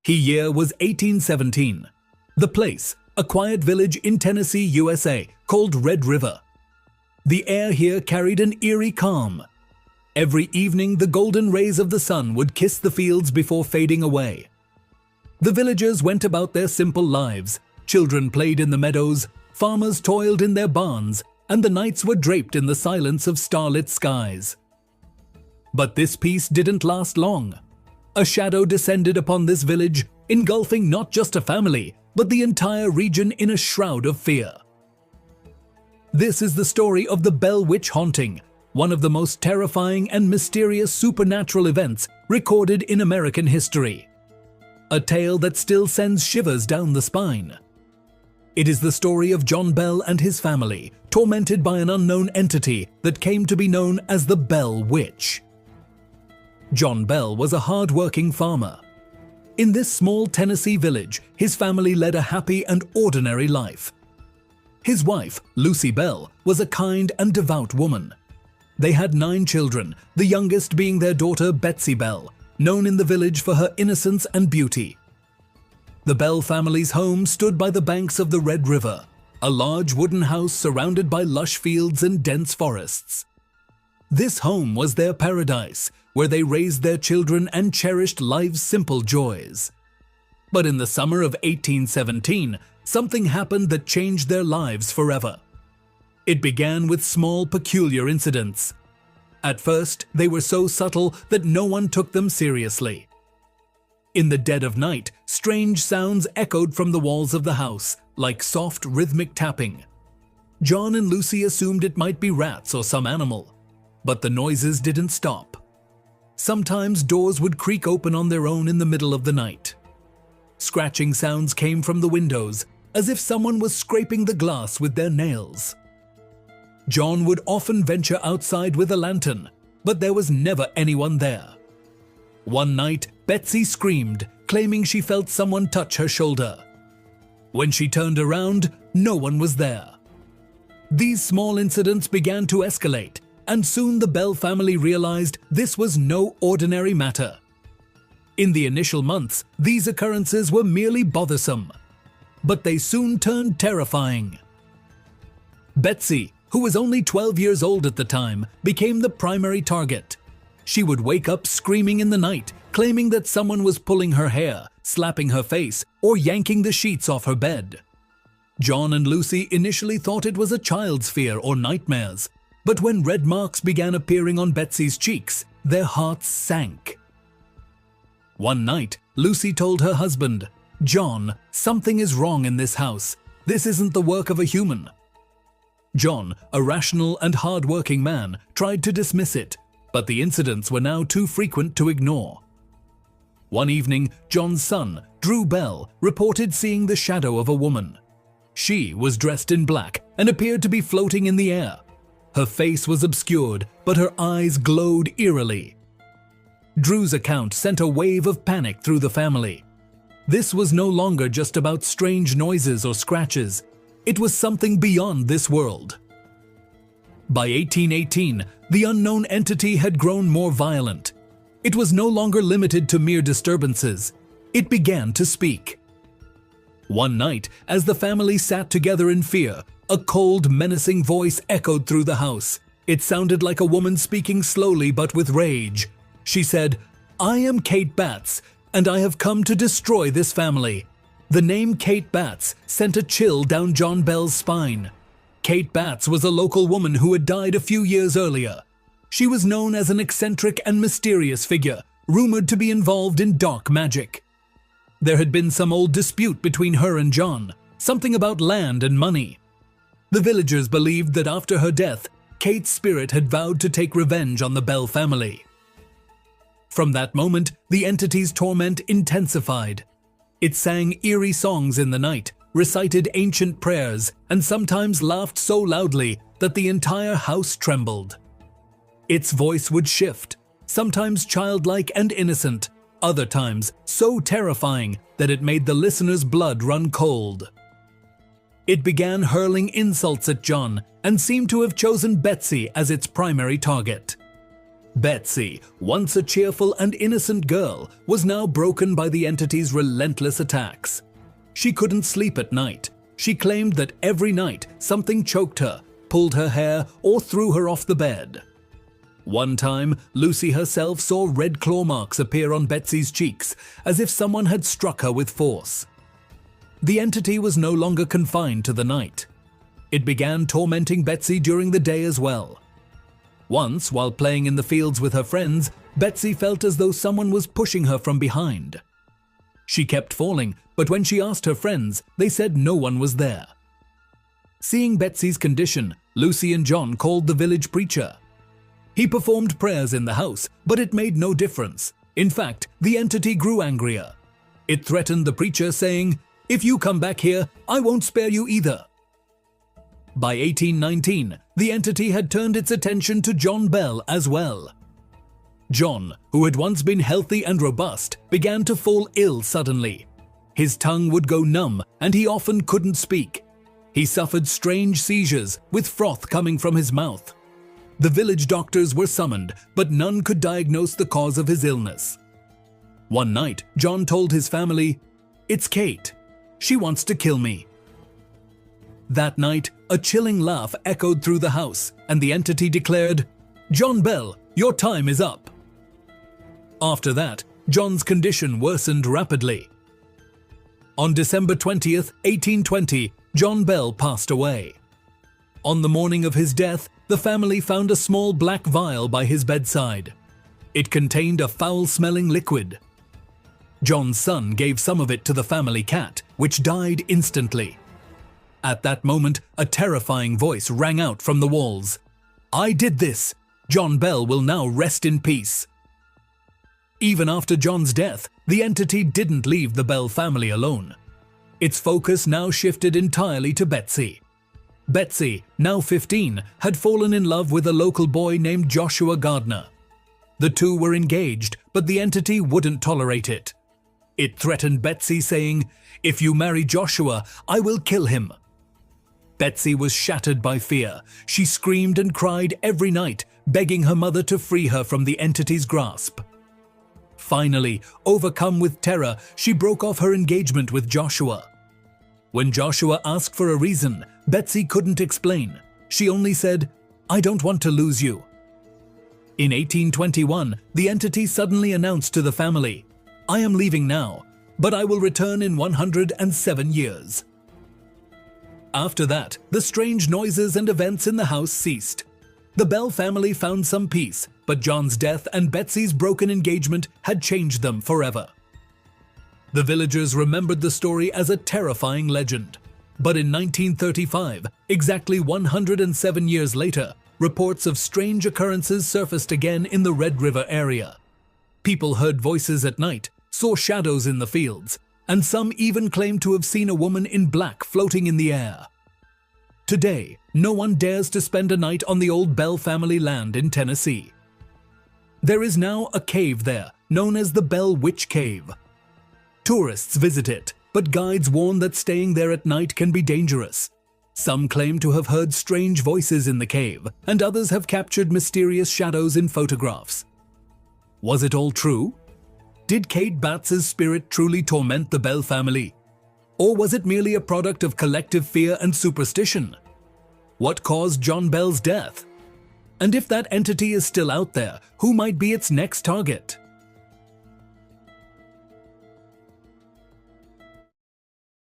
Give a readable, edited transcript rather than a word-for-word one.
The year was 1817. The place, a quiet village in Tennessee, USA, called Red River. The air here carried an eerie calm. Every evening, the golden rays of the sun would kiss the fields before fading away. The villagers went about their simple lives. Children played in the meadows, farmers toiled in their barns, and the nights were draped in the silence of starlit skies. But this peace didn't last long. A shadow descended upon this village, engulfing not just a family, but the entire region in a shroud of fear. This is the story of the Bell Witch haunting, one of the most terrifying and mysterious supernatural events recorded in American history. A tale that still sends shivers down the spine. It is the story of John Bell and his family, tormented by an unknown entity that came to be known as the Bell Witch. John Bell was a hard-working farmer. In this small Tennessee village, his family led a happy and ordinary life. His wife, Lucy Bell, was a kind and devout woman. They had 9 children, the youngest being their daughter Betsy Bell, known in the village for her innocence and beauty. The Bell family's home stood by the banks of the Red River, a large wooden house surrounded by lush fields and dense forests. This home was their paradise, where they raised their children and cherished life's simple joys. But in the summer of 1817, something happened that changed their lives forever. It began with small, peculiar incidents. At first, they were so subtle that no one took them seriously. In the dead of night, strange sounds echoed from the walls of the house, like soft, rhythmic tapping. John and Lucy assumed it might be rats or some animal, but the noises didn't stop. Sometimes doors would creak open on their own in the middle of the night. Scratching sounds came from the windows, as if someone was scraping the glass with their nails. John would often venture outside with a lantern, but there was never anyone there. One night, Betsy screamed, claiming she felt someone touch her shoulder. When she turned around, no one was there. These small incidents began to escalate, and soon the Bell family realized this was no ordinary matter. In the initial months, these occurrences were merely bothersome, but they soon turned terrifying. Betsy, who was only 12 years old at the time, became the primary target. She would wake up screaming in the night, claiming that someone was pulling her hair, slapping her face, or yanking the sheets off her bed. John and Lucy initially thought it was a child's fear or nightmares, but when red marks began appearing on Betsy's cheeks, their hearts sank. One night, Lucy told her husband, "John, something is wrong in this house. This isn't the work of a human." John, a rational and hard-working man, tried to dismiss it, but the incidents were now too frequent to ignore. One evening, John's son, Drew Bell, reported seeing the shadow of a woman. She was dressed in black and appeared to be floating in the air. Her face was obscured, but her eyes glowed eerily. Drew's account sent a wave of panic through the family. This was no longer just about strange noises or scratches. It was something beyond this world. By 1818, the unknown entity had grown more violent. It was no longer limited to mere disturbances. It began to speak. One night, as the family sat together in fear, a cold, menacing voice echoed through the house. It sounded like a woman speaking slowly but with rage. She said, "I am Kate Batts, and I have come to destroy this family." The name Kate Batts sent a chill down John Bell's spine. Kate Batts was a local woman who had died a few years earlier. She was known as an eccentric and mysterious figure, rumored to be involved in dark magic. There had been some old dispute between her and John, something about land and money. The villagers believed that after her death, Kate's spirit had vowed to take revenge on the Bell family. From that moment, the entity's torment intensified. It sang eerie songs in the night, recited ancient prayers, and sometimes laughed so loudly that the entire house trembled. Its voice would shift, sometimes childlike and innocent, other times so terrifying that it made the listener's blood run cold. It began hurling insults at John and seemed to have chosen Betsy as its primary target. Betsy, once a cheerful and innocent girl, was now broken by the entity's relentless attacks. She couldn't sleep at night. She claimed that every night something choked her, pulled her hair, or threw her off the bed. One time, Lucy herself saw red claw marks appear on Betsy's cheeks, as if someone had struck her with force. The entity was no longer confined to the night. It began tormenting Betsy during the day as well. Once, while playing in the fields with her friends, Betsy felt as though someone was pushing her from behind. She kept falling, but when she asked her friends, they said no one was there. Seeing Betsy's condition, Lucy and John called the village preacher. He performed prayers in the house, but it made no difference. In fact, the entity grew angrier. It threatened the preacher, saying, "If you come back here, I won't spare you either." By 1819, the entity had turned its attention to John Bell as well. John, who had once been healthy and robust, began to fall ill suddenly. His tongue would go numb and he often couldn't speak. He suffered strange seizures with froth coming from his mouth. The village doctors were summoned, but none could diagnose the cause of his illness. One night, John told his family, "It's Kate. She wants to kill me." That night, a chilling laugh echoed through the house, and the entity declared, "John Bell, your time is up." After that, John's condition worsened rapidly. On December 20th, 1820, John Bell passed away. On the morning of his death, the family found a small black vial by his bedside. It contained a foul-smelling liquid. John's son gave some of it to the family cat, which died instantly. At that moment, a terrifying voice rang out from the walls. "I did this. John Bell will now rest in peace." Even after John's death, the entity didn't leave the Bell family alone. Its focus now shifted entirely to Betsy. Betsy, now 15, had fallen in love with a local boy named Joshua Gardner. The two were engaged, but the entity wouldn't tolerate it. It threatened Betsy, saying, "If you marry Joshua, I will kill him." Betsy was shattered by fear. She screamed and cried every night, begging her mother to free her from the entity's grasp. Finally, overcome with terror, she broke off her engagement with Joshua. When Joshua asked for a reason, Betsy couldn't explain. She only said, "I don't want to lose you." In 1821, the entity suddenly announced to the family, "I am leaving now, but I will return in 107 years." After that, the strange noises and events in the house ceased. The Bell family found some peace, but John's death and Betsy's broken engagement had changed them forever. The villagers remembered the story as a terrifying legend. But in 1935, exactly 107 years later, reports of strange occurrences surfaced again in the Red River area. People heard voices at night, saw shadows in the fields, and some even claimed to have seen a woman in black floating in the air. Today, no one dares to spend a night on the old Bell family land in Tennessee. There is now a cave there, known as the Bell Witch Cave. Tourists visit it, but guides warn that staying there at night can be dangerous. Some claim to have heard strange voices in the cave, and others have captured mysterious shadows in photographs. Was it all true? Did Kate Batts's spirit truly torment the Bell family? Or was it merely a product of collective fear and superstition? What caused John Bell's death? And if that entity is still out there, who might be its next target?